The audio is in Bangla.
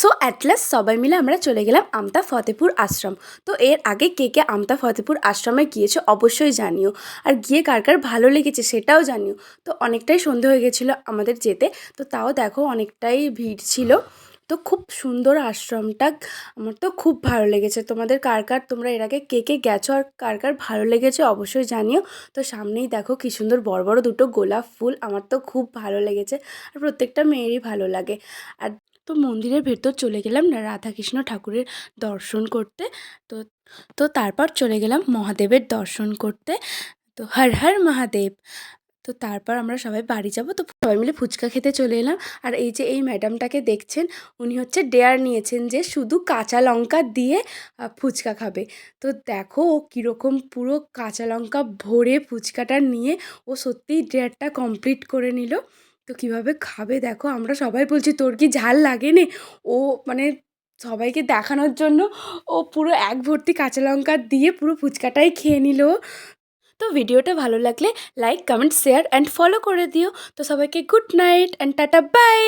সো অ্যাট লাস্ট সবাই মিলে আমরা চলে গেলাম আমতা ফতেপুর আশ্রম। তো এর আগে কে কে আমতা ফতেপুর আশ্রমে গিয়েছো অবশ্যই জানিও, আর গিয়ে কার কার ভালো লেগেছে সেটাও জানিও। তো অনেকটাই সন্ধে হয়ে গেছিলো আমাদের যেতে, তো তাও দেখো অনেকটাই ভিড় ছিল। তো খুব সুন্দর আশ্রমটা, আমার তো খুব ভালো লেগেছে। তোমাদের কার কার, তোমরা এর আগে কে কে গেছো আর কার কার ভালো লেগেছে অবশ্যই জানিও। তো সামনেই দেখো কি সুন্দর বড় বড় দুটো গোলাপ ফুল, আমার তো খুব ভালো লেগেছে, আর প্রত্যেকটা মেয়েরই ভালো লাগে। আর তো মন্দিরের ভেতর চলে গেলাম না রাধাকৃষ্ণ ঠাকুরের দর্শন করতে। তো তো তারপর চলে গেলাম মহাদেবের দর্শন করতে। তো হর হর মহাদেব। তো তারপর আমরা সবাই বাড়ি যাব, তো সবাই মিলে ফুচকা খেতে চলে এলাম। আর এই যে এই ম্যাডামটাকে দেখছেন, উনি হচ্ছে ডেয়ার নিয়েছেন যে শুধু কাঁচা লঙ্কা দিয়ে ফুচকা খাবে। তো দেখো ও কীরকম পুরো কাঁচা লঙ্কা ভরে ফুচকাটা নিয়ে ও সত্যিই ডেয়ারটা কমপ্লিট করে নিল। তো কীভাবে খাবে দেখো, আমরা সবাই বলছি তোর কি ঝাল লাগেনি? ও মানে সবাইকে দেখানোর জন্য ও পুরো এক ভর্তি কাঁচা লঙ্কা দিয়ে পুরো ফুচকাটাই খেয়ে নিল। তো ভিডিওটা ভালো লাগলে like, comment, share and follow করে দিও। তো সবাইকে good night and tata bye.